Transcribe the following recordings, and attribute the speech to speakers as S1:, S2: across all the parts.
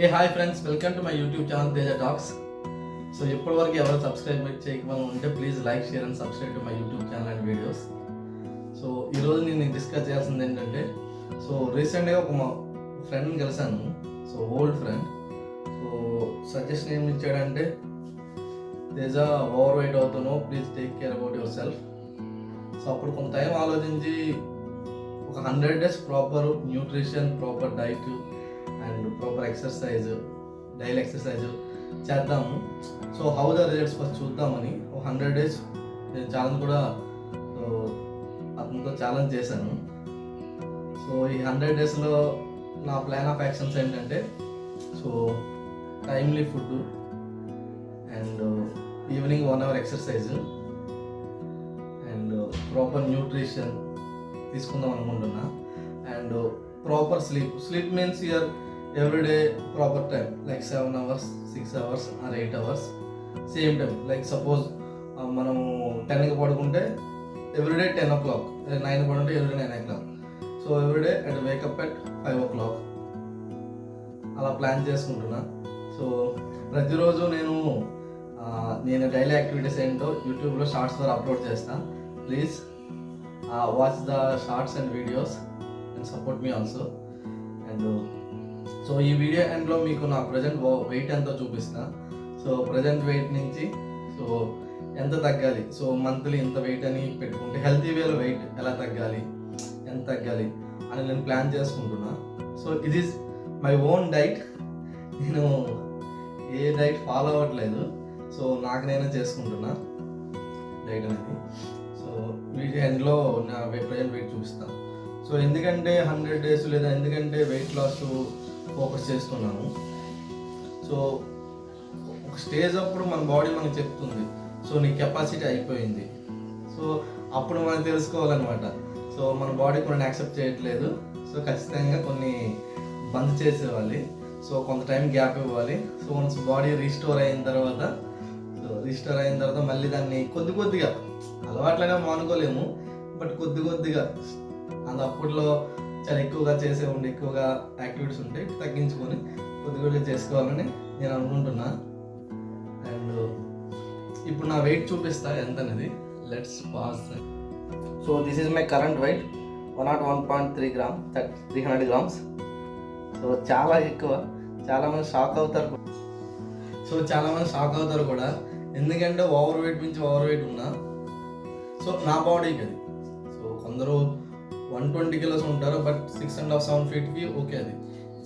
S1: A hi friends, welcome to my YouTube channel Teja talks. So ఇప్పటివరకు ఎవరు subscribe చేయకపోతే ఉంటే please like, share and subscribe to my YouTube channel and videos. So ఈరోజు నేను discuss చేయాల్సింది ఏంటంటే, సో రీసెంట్గా ఒక మా ఫ్రెండ్ని కలిసాను. So old friend. So suggestion ఏమి ఇచ్చాడంటే, తేజ ఓవర్ వెయిట్ అవుతున్నావు, please take care about yourself. So అప్పుడు కొంత టైం ఆలోచించి ఒక 100 days proper nutrition, proper diet and proper exercise, daily exercise చేద్దాము. So how the results first చూద్దామని ఒక 100 days నేను ఛాలెంజ్ కూడా అతనితో ఛాలెంజ్ చేశాను. సో ఈ 100 daysలో నా ప్లాన్ ఆఫ్ యాక్షన్స్ ఏంటంటే, so timely food and evening 1 hour exercise and proper nutrition తీసుకుందాం అనుకుంటున్నా. And proper sleep means your everyday proper time, like 7 hours, 6 hours or 8 hours same time. Like suppose మనము 10కి పడుకుంటే everyday 10 o'clock, 9 పడుకుంటే everyday 9 o'clock. So everyday at wake up at 5 o'clock అలా plan చేసుకుంటున్నా. So ప్రతిరోజు నేను డైలీ యాక్టివిటీస్ ఏంటో యూట్యూబ్లో షార్ట్స్ ద్వారా అప్లోడ్ చేస్తాను. Please watch the shorts and videos and support me also. And so ఈ వీడియో ఎండ్లో మీకు నా ప్రజెంట్ వెయిట్ ఎంతో చూపిస్తా. సో ప్రజెంట్ వెయిట్ నుంచి సో ఎంత తగ్గాలి, సో మంత్లీ ఇంత వెయిట్ అని పెట్టుకుంటే హెల్తీ వేలో వెయిట్ ఎలా తగ్గాలి, ఎంత తగ్గాలి అని నేను ప్లాన్ చేసుకుంటున్నా. So it is my own diet. నేను ఏ డైట్ ఫాలో అవ్వట్లేదు. సో నాకు నేనే చేసుకుంటున్నా డైట్ అనేది. సో వీడియో ఎండ్లో నా ప్రజెంట్ వెయిట్ చూపిస్తాను. సో ఎందుకంటే 100 days లేదా ఎందుకంటే వెయిట్ లాస్ ఫోకస్ చేస్తున్నాను. సో ఒక స్టేజ్ అప్పుడు మన బాడీ మనకు చెప్తుంది, సో నీ కెపాసిటీ అయిపోయింది. సో అప్పుడు మనం తెలుసుకోవాలన్నమాట. సో మన బాడీ కొన్ని యాక్సెప్ట్ చేయట్లేదు. సో ఖచ్చితంగా కొన్ని బంద్ చేసేవాలి. సో కొంత టైం గ్యాప్ ఇవ్వాలి. సో వన్స్ బాడీ రీస్టోర్ అయిన తర్వాత మళ్ళీ దాన్ని కొద్దిగా అలవాట్లనే మానుకోలేము, బట్ కొద్దిగా అది అప్పట్లో చాలా ఎక్కువగా ఎక్కువగా యాక్టివిటీస్ ఉంటే తగ్గించుకొని కొద్దిగా చేసుకోవాలని నేను అనుకుంటున్నా. అండ్ ఇప్పుడు నా వెయిట్ చూపిస్తా ఎంత అనేది. Let's pass. So this is my current weight 101.3 grams, 300 grams. So చాలా ఎక్కువ. చాలామంది షాక్ అవుతారు కూడా. ఎందుకంటే ఓవర్ వెయిట్ ఉన్నా. సో నా బాడీకి అది. సో కొందరు 120 kilos ఉంటారు, బట్ 6.5, 7 feetకి ఓకే అది.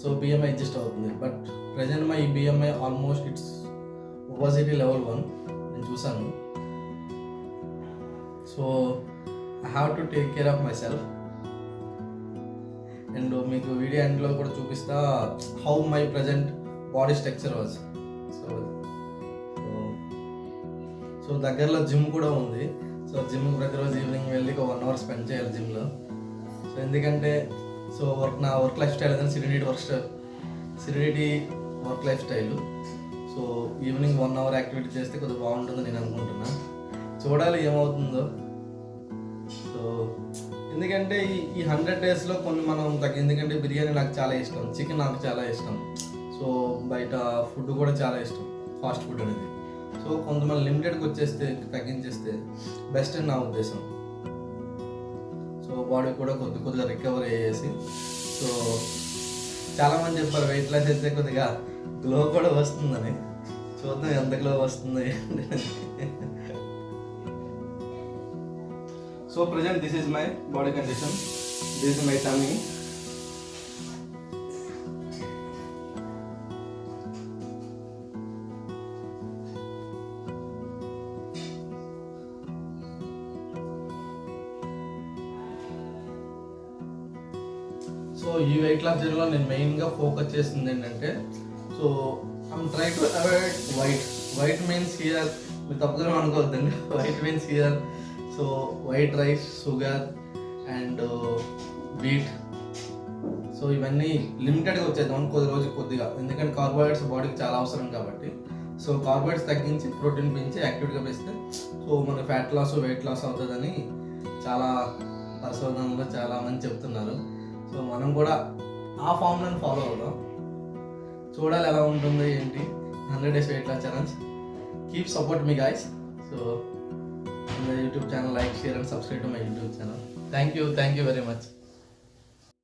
S1: సో బిఎంఐ అడ్జస్ట్ అవుతుంది. But present my BMI almost it's obesity level 1 నేను చూసాను. So I have to take care of my self. And మీకు వీడియో ఎండ్లో కూడా చూపిస్తా how my present body structure was. So దగ్గరలో gym కూడా ఉంది. సో జిమ్ ప్రతిరోజు ఈవినింగ్ వెళ్ళి ఒక 1 hour స్పెండ్ చేయాలి జిమ్లో. సో ఎందుకంటే సో నా వర్క్ లైఫ్ స్టైల్ అనేది సిరిడిటీ work life style. So evening 1 hour activity చేస్తే కొద్దిగా బాగుంటుందని నేను అనుకుంటున్నా. చూడాలి ఏమవుతుందో. సో ఎందుకంటే ఈ 100 daysలో కొన్ని మనం ఎందుకంటే బిర్యానీ నాకు చాలా ఇష్టం, చికెన్ నాకు చాలా ఇష్టం. సో బయట ఫుడ్ కూడా చాలా ఇష్టం, ఫాస్ట్ ఫుడ్ అనేది. సో కొంతమంది లిమిటెడ్కి తగ్గించేస్తే బెస్ట్ అని నా ఉద్దేశం. సో బాడీ కూడా కొద్దిగా రికవర్ అయ్యేసి. సో చాలామంది చెప్పారు వెయిట్ లాస్ అయితే కొద్దిగా గ్లో కూడా వస్తుందని. చూద్దాం ఎంత గ్లో వస్తుంది. So present this is my body condition. This is my tummy. So ఈ వెయిట్ లాస్ జర్నీలో నేను మెయిన్గా ఫోకస్ చేస్తుంది ఏంటంటే, so I'm try to avoid white means here, మీరు తప్పుగా అనుకోవద్దండి. White means here so white rice, sugar and wheat. So ఇవన్నీ లిమిటెడ్గా వచ్చేద్దాం కొద్దిగా, ఎందుకంటే కార్బోహైడ్రేట్స్ బాడీకి చాలా అవసరం కాబట్టి. సో కార్బోహైడ్రేట్స్ తగ్గించి ప్రోటీన్ పెంచి యాక్టివిటీగా పెంచితే సో మన ఫ్యాట్ లాస్, వెయిట్ లాస్ అవుతుందని చాలా పరిశోధనలో చాలామంది చెప్తున్నారు. సో మనం కూడా ఆ ఫార్ములాని ఫాలో అవుదాం. చూడాలి ఎలా ఉంటుందో ఏంటి 100 days weight loss challenge. Keep support me guys. So in the YouTube channel, like, share and subscribe to my YouTube channel. Thank you very much.